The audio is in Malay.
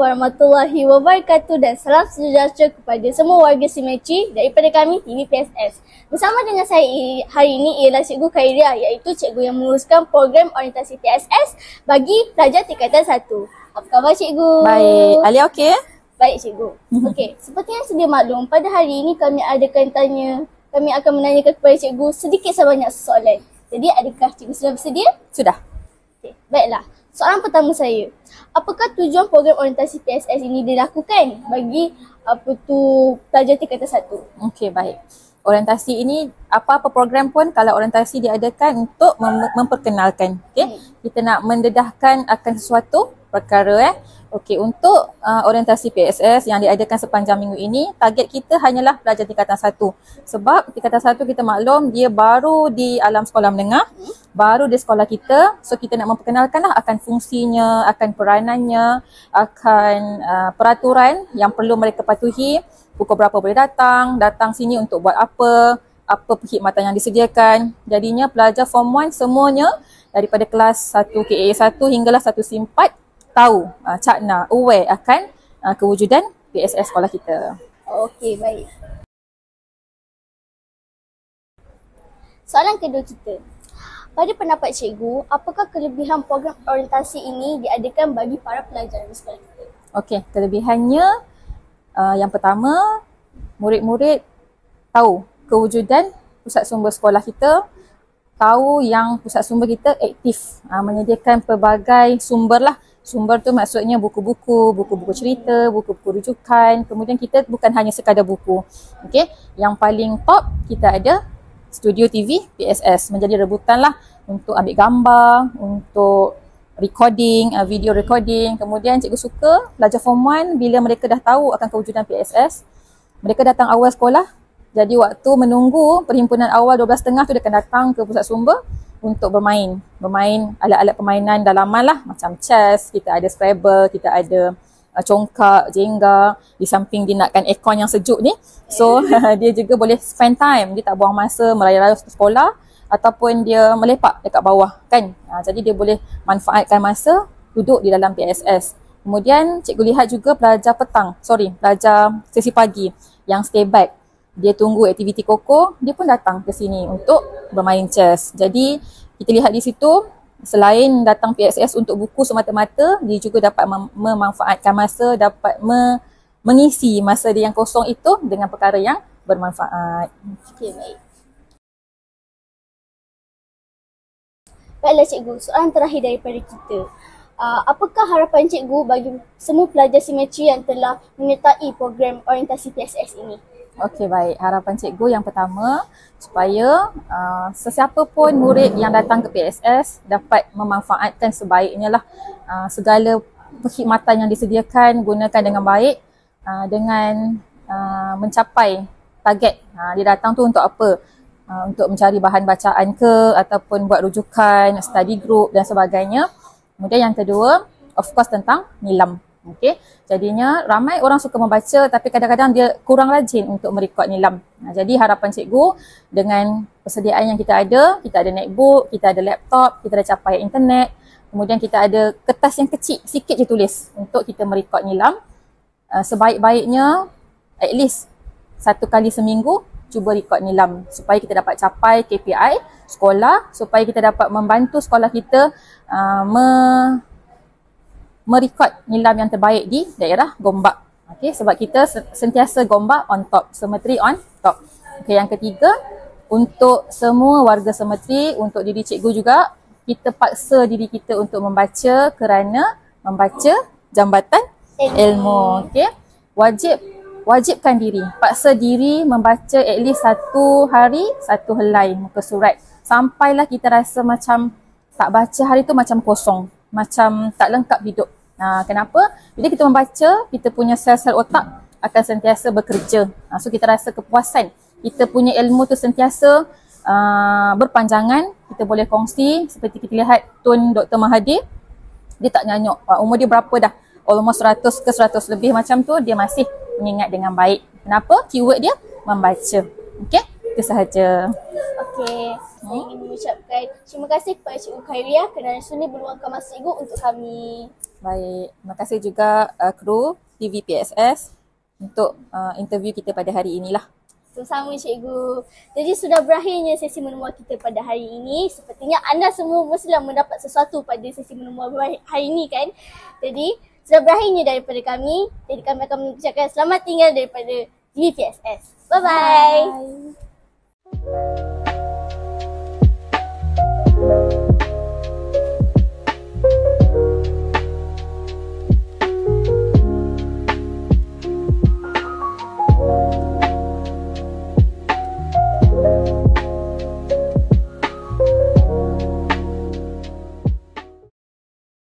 warahmatullahi wabarakatuh dan salam sejahtera kepada semua warga Simetri daripada kami TV PSS. Bersama dengan saya hari ini ialah Cikgu Khairia, iaitu cikgu yang menguruskan program orientasi PSS bagi pelajar tingkatan 1. Apa khabar cikgu? Baik, Alia okey? Baik cikgu. Okey, seperti yang sedia maklum, pada hari ini kami akan menanyakan kepada cikgu sedikit sebanyak soalan. Jadi adakah cikgu sudah bersedia? Sudah. Okey, baiklah. Soalan pertama saya, apakah tujuan program orientasi PSS ini dilakukan bagi pelajar tingkatan 1? Okey, baik. Orientasi ini, apa-apa program pun kalau orientasi diadakan untuk memperkenalkan. Okay? Kita nak mendedahkan akan sesuatu perkara. Okey, untuk orientasi PSS yang diadakan sepanjang minggu ini, target kita hanyalah pelajar tingkatan 1. Sebab tingkatan 1 kita maklum dia baru di alam sekolah menengah, baru di sekolah kita. So kita nak memperkenalkanlah akan fungsinya, akan peranannya, akan peraturan yang perlu mereka patuhi. Pukul berapa boleh datang sini untuk buat apa perkhidmatan yang disediakan. Jadinya pelajar form 1 semuanya daripada kelas 1 KA1 hinggalah 1 SIM 4 tahu, cakna, aware akan kewujudan PSS sekolah kita. Okey, baik. Soalan kedua kita. Pada pendapat cikgu, apakah kelebihan program orientasi ini diadakan bagi para pelajar di sekolah kita? Okey, kelebihannya yang pertama, murid-murid tahu kewujudan pusat sumber sekolah kita, tahu yang pusat sumber kita aktif, menyediakan pelbagai sumber lah. Sumber tu maksudnya buku-buku cerita, buku-buku rujukan. Kemudian kita bukan hanya sekadar buku. Okey, yang paling top kita ada studio TV PSS, menjadi rebutan lah untuk ambil gambar, untuk recording, video recording. Kemudian cikgu suka pelajar form 1 bila mereka dah tahu akan kewujudan PSS, mereka datang awal sekolah. Jadi waktu menunggu perhimpunan awal 12.30 tu dia akan datang ke pusat sumber untuk bermain alat-alat permainan dalaman lah, macam chess, kita ada Scrabble, kita ada congkak, Jenga. Di samping dia nakkan aircon yang sejuk ni, so dia juga boleh spend time, dia tak buang masa merayau-rayau ke sekolah ataupun dia melepak dekat bawah kan. Jadi dia boleh manfaatkan masa duduk di dalam PSS. Kemudian cikgu lihat juga pelajar sesi pagi yang stay back, dia tunggu aktiviti koko, dia pun datang ke sini untuk bermain chess. Jadi kita lihat di situ, selain datang PSS untuk buku semata-mata, dia juga dapat memanfaatkan masa, dapat mengisi masa dia yang kosong itu dengan perkara yang bermanfaat. Okey, baik. Baiklah cikgu, soalan terakhir daripada kita. Apakah harapan cikgu bagi semua pelajar Simetri yang telah menyertai program orientasi PSS ini? Okey, baik. Harapan cikgu yang pertama, supaya sesiapa pun murid yang datang ke PSS dapat memanfaatkan sebaiknya lah segala perkhidmatan yang disediakan, gunakan dengan baik dengan mencapai target. Dia datang tu untuk apa? Untuk mencari bahan bacaan ke, ataupun buat rujukan, study group dan sebagainya. Kemudian yang kedua, of course tentang nilam. Okey, jadinya ramai orang suka membaca tapi kadang-kadang dia kurang rajin untuk merekod nilam. Jadi harapan cikgu dengan persediaan yang kita ada netbook, kita ada laptop, kita ada capai internet, kemudian kita ada kertas yang kecil, sikit je tulis untuk kita merekod nilam. Sebaik-baiknya at least 1 kali seminggu cuba rekod nilam supaya kita dapat capai KPI sekolah, supaya kita dapat membantu sekolah kita merekod nilam yang terbaik di daerah Gombak. Okey, sebab kita sentiasa Gombak on top, Semetri on top. Okey, yang ketiga, untuk semua warga Semetri, untuk diri cikgu juga, kita paksa diri kita untuk membaca kerana membaca jambatan ilmu. Okey, wajibkan diri, paksa diri membaca at least 1 hari 1 helai muka surat. Sampailah kita rasa macam tak baca hari tu macam kosong, macam tak lengkap hidup. Kenapa? Bila kita membaca, kita punya sel-sel otak akan sentiasa bekerja. So kita rasa kepuasan. Kita punya ilmu tu sentiasa berpanjangan. Kita boleh kongsi seperti kita lihat Tun Dr. Mahathir. Dia tak nyanyuk. Umur dia berapa dah? Almost 100 ke 100 lebih macam tu, dia masih mengingat dengan baik. Kenapa? Keyword dia membaca. Okey? Itu sahaja. Okey, saya ingin mengucapkan terima kasih kepada Cikgu Khairia kerana sudi meluangkan masa Cikgu untuk kami. Baik, terima kasih juga kru TVPSS untuk interview kita pada hari inilah. Sama-sama Cikgu. Jadi sudah berakhirnya sesi menua kita pada hari ini. Sepertinya anda semua mestilah mendapat sesuatu pada sesi menua hari ini kan. Jadi sudah berakhirnya daripada kami. Jadi kami akan mengucapkan selamat tinggal daripada TVPSS. Bye-bye. Bye.